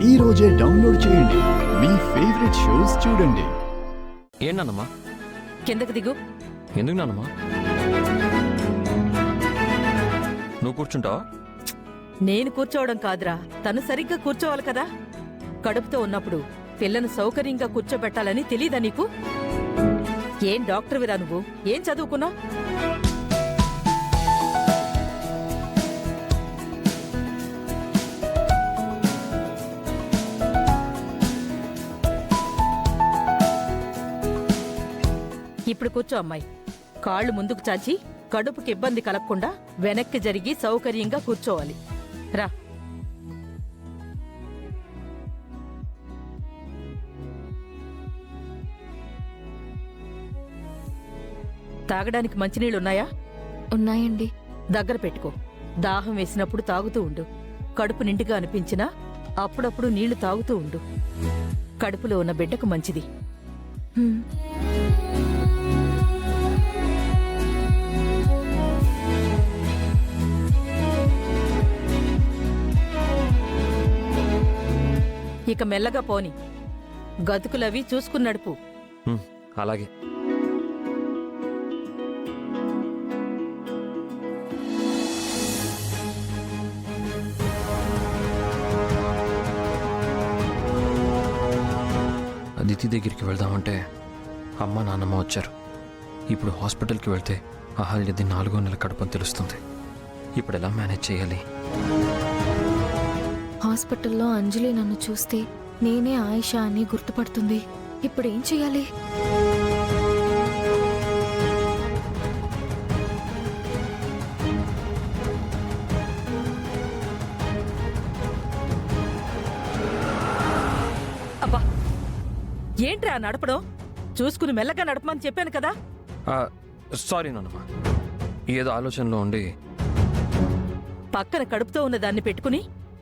ఈ రోజే డౌన్లోడ్ చేయండి. మీ ఫేవరెట్ షోస్ చూడండి. ఏంటన్నమ్మా? కిందకి దిగు. ఎందుకు నాన్నమ్మా? నువ్వు కూర్చుంటావా? నేను కూర్చోవడం కాదురా, తను సరిగ్గా కూర్చోవాలి కదా. కడుపుతో ఉన్నప్పుడు పిల్లను సౌకర్యంగా కూర్చోబెట్టాలని తెలీదా నీకు? ఏం డాక్టర్విరా నువ్వు? ఏం చదువుకున్నావు? ఇప్పుడు కూర్చో అమ్మాయి. కాళ్ళు ముందుకు చాచి కడుపుకి ఇబ్బంది కలగకుండా వెనక్కి జరిగి సౌకర్యంగా కూర్చోవాలి. రా. తాగడానికి మంచినీళ్ళున్నాయా? ఉన్నాయండి. దగ్గర పెట్టుకో. దాహం వేసినప్పుడు తాగుతూ ఉండు. కడుపు నిండుగా అనిపించినా అప్పుడప్పుడు నీళ్లు తాగుతూ ఉండు. కడుపులో ఉన్న బిడ్డకు మంచిది. హ్మ్. ఇక మెల్లగా పోని. గతుకులవి చూసుకుని నడుపు. అలాగే. అదితి దగ్గరికి వెళ్దామంటే అమ్మ నాన్నమ్మ వచ్చారు. ఇప్పుడు హాస్పిటల్కి వెళ్తే అహల్యది 4వ నెల కడుపని తెలుస్తుంది. ఇప్పుడు ఎలా మేనేజ్ చేయాలి? హాస్పిటల్లో అంజలి నన్ను చూస్తే నేనే ఆయిషా అని గుర్తుపడుతుంది. ఇప్పుడు ఏం చెయ్యాలి? అబ్బా, ఏంట్రా నడపడం? చూసుకుని మెల్లగా నడపమని చెప్పాను కదా. సారీ నాన్నమ్మ, ఏదో ఆలోచనలో ఉండి. పక్కన కడుపుతో ఉన్న దాన్ని పెట్టుకుని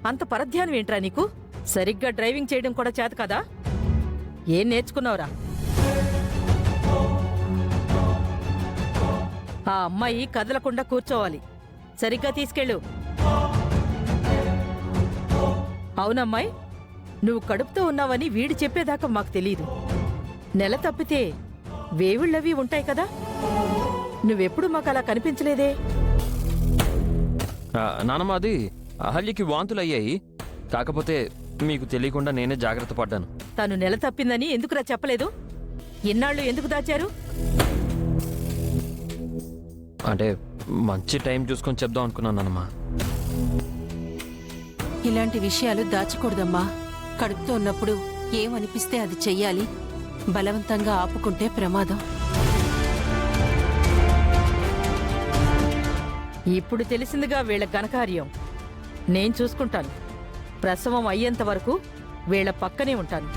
అంత పరధ్యానం ఏంట్రా నీకు? సరిగ్గా డ్రైవింగ్ చేయడం కూడా చేత కదా. ఏం నేర్చుకున్నావురా? ఆ అమ్మాయి కదలకుండా కూర్చోవాలి. సరిగ్గా తీసుకెళ్ళు. అవునమ్మాయి, నువ్వు కడుపుతో ఉన్నావని వీడు చెప్పేదాకా మాకు తెలీదు. నెల తప్పితే వేవిళ్ళవి ఉంటాయి కదా. నువ్వెప్పుడు మాకు అలా కనిపించలేదే. నానమ్మ, అది అహల్యకి వాంతులు అయ్యాయి. కాకపోతే మీకు తెలియకుండా నేనే జాగ్రత్త పడ్డాను. తను నెల తప్పిందని ఎందుకురా చెప్పలేదు? ఇన్నాళ్ళు ఎందుకు దాచారు? అంటే మంచి టైం చూసుకొని చెప్దాం అనుకున్నాను నానమ్మ. ఇలాంటి విషయాలు దాచకూడదమ్మా. కడుపుతో ఉన్నప్పుడు ఏమనిపిస్తే అది చెయ్యాలి. బలవంతంగా ఆపుకుంటే ప్రమాదం. ఇప్పుడు తెలిసిందిగా వీళ్ళ ఘనకార్యం. నేను చూసుకుంటాను. ప్రసవం అయ్యేంత వరకు వీళ్ళ పక్కనే ఉంటాను.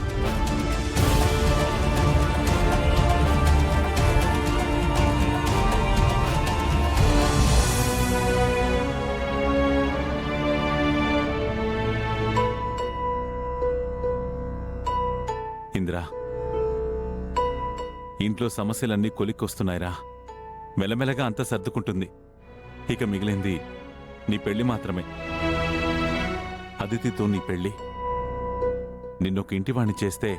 ఇంద్రా, ఇంట్లో సమస్యలన్నీ కొలిక్కొస్తున్నాయిరా. మెల్లమెల్లగా అంతా సర్దుకుంటుంది. ఇక మిగిలింది నీ పెళ్లి మాత్రమే. అదితితో నీ పెళ్లి. నిన్నొక ఇంటివాణ్ణి చేస్తే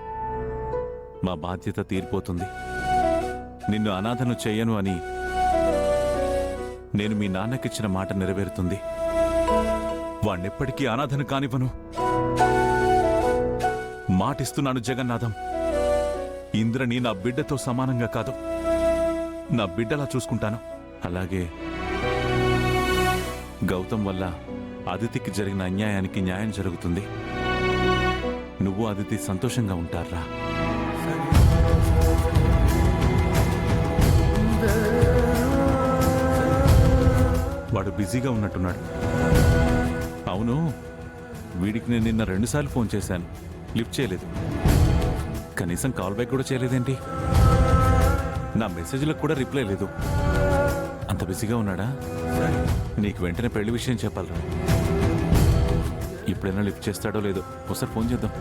మా బాధ్యత తీరిపోతుంది. నిన్ను అనాథను చెయ్యను అని నేను మీ నాన్నకిచ్చిన మాట నెరవేరుతుంది. వాణ్ణెప్పటికీ అనాథను కానివ్వను. మాటిస్తున్నాను జగన్నాథం. ఇంద్రని నా బిడ్డతో సమానంగా కాదు, నా బిడ్డలా చూసుకుంటాను. అలాగే గౌతమ్ వల్ల అదితికి జరిగిన అన్యాయానికి న్యాయం జరుగుతుంది. నువ్వు అదితి సంతోషంగా ఉంటారా? వాడు బిజీగా ఉన్నట్టున్నాడు. అవును, వీడికి నేను నిన్న 2 సార్లు ఫోన్ చేశాను, లిఫ్ట్ చేయలేదు. కనీసం కాల్ బ్యాక్ కూడా చేయలేదేంటి? నా మెసేజ్లకు కూడా రిప్లై లేదు. అంత బిజీగా ఉన్నాడా? నీకు వెంటనే పెళ్లి విషయం చెప్పాలరా. ఇప్పుడైనా లిఫ్ట్ చేస్తాడో లేదో ఒకసారి ఫోన్ చేద్దాం.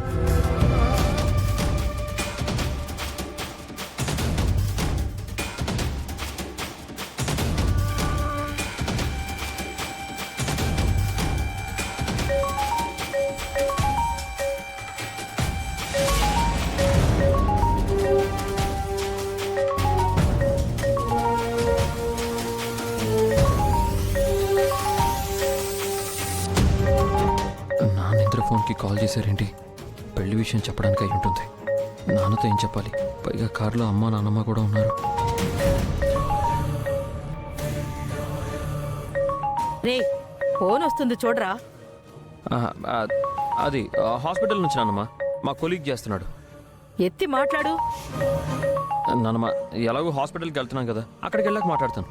ఫోన్కి కాల్ చేశారేంటి? పెళ్లి విషయం చెప్పడానికి అయి ఉంటుంది. నాన్నతో ఏం చెప్పాలి? పైగా కారులో అమ్మ నాన్నమ్మ కూడా ఉన్నారు. రే ఫోన్ వస్తుంది చూడరా. ఆ, ఆ, అది హాస్పిటల్ నుంచి నాన్నమ్మ. మా కొలీగ్ చేస్తున్నాడు. ఎత్తి మాట్లాడు. నాన్నమ్మ ఎలాగో హాస్పిటల్కి వెళ్తున్నాం కదా, అక్కడికి వెళ్ళాక మాట్లాడతాను.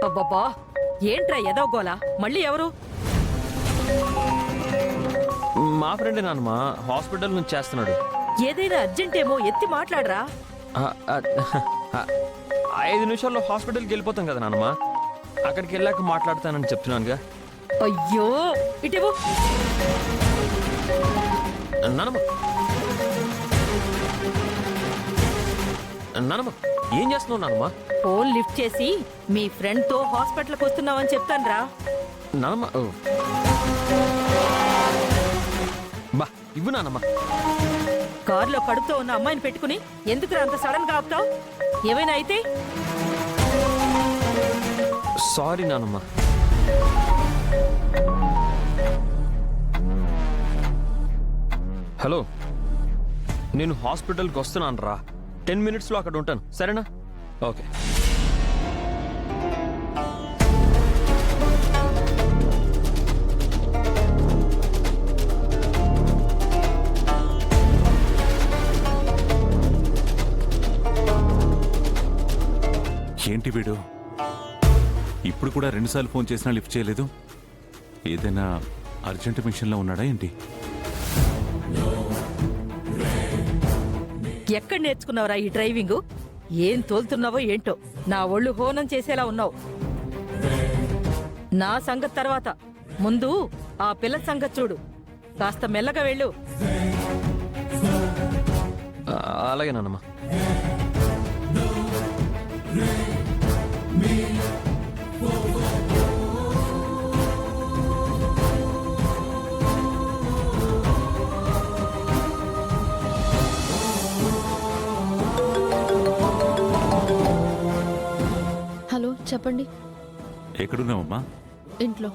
అబ్బబ్బా ఏంట్రా ఎదో గోలా? మళ్ళీ ఎవరు? మా ఫ్రెండే నాన్నమ్మ, హాస్పిటల్ నుంచి చేస్తున్నాడు. ఏదైనా అర్జెంట్ ఏమో ఎత్తి మాట్లాడరా. ఆ, ఆ, ఆ, 5 నిమిషాల్లో హాస్పిటల్కి వెళ్ళిపోతాం కదా నాన్నమ్మ. అక్కడికి వెళ్ళాక మాట్లాడతానని చెప్తున్నానుగా. అయ్యో ఇటేవో. నాన్నమ్మ నాన్నమ్మ ఏం చేస్తున్నావు నాన్నమ్మ? ఫోన్ లిఫ్ట్ చేసి మీ ఫ్రెండ్ తో హాస్పిటల్కి వస్తున్నావని చెప్తానురా. నాన్నమ్మ ఓ. బా ఇవ్వు నాన్నమ్మ. కారులో కడుపుతో ఉన్న అమ్మాయిని పెట్టుకుని ఎందుకురా అంత సడన్ గా ఆపుతావు? ఏమైనా అయితే? సారీ నాన్నమ్మ. హలో, నేను హాస్పిటల్కి వస్తున్నాను రా. 10 మినిట్స్లో అక్కడ ఉంటాను, సరేనా? ఓకే. ఏంటి వీడు ఇప్పుడు కూడా 2 సార్లు ఫోన్ చేసినా లిఫ్ట్ చేయలేదు? ఏదైనా అర్జెంట్ మిషన్లో ఉన్నాడా ఏంటి? ఎక్కడ నేర్చుకున్నావురా ఈ డ్రైవింగ్? ఏం తోలుతున్నావో ఏంటో, నా ఒళ్ళు హోనం చేసేలా ఉన్నావు. నా సంగతి తర్వాత, ముందు ఆ పిల్ల సంగతి చూడు. కాస్త మెల్లగా వెళ్ళు. అలాగే నాన్నమ్మ. హలో చెప్పండి. ఎక్కడున్నావమ్మా? ఇంట్లో.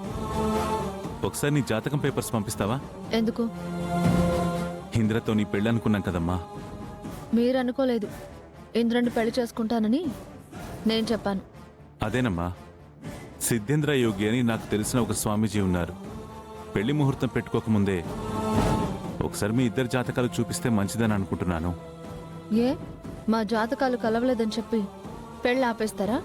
ఒకసారి నీ జాతకం పేపర్స్ పంపిస్తావా? ఎందుకు? ఇంద్రతో నీ పెళ్ళి అనుకున్నాం కదమ్మా. మీరు అనుకోలేదు ఇంద్రుని పెళ్లి చేసుకుంటానని నేను చెప్పాను. అదేనమ్మా, సిద్ధేంద్ర యోగి అని నాకు తెలిసిన ఒక స్వామీజీ ఉన్నారు. పెళ్లి ముహూర్తం పెట్టుకోకముందే ఒకసారి మీ ఇద్దరు జాతకాలు చూపిస్తే మంచిదని అనుకుంటున్నాను. ఏ మా జాతకాలు కలవలేదని చెప్పి పెళ్ళి ఆపేస్తారా?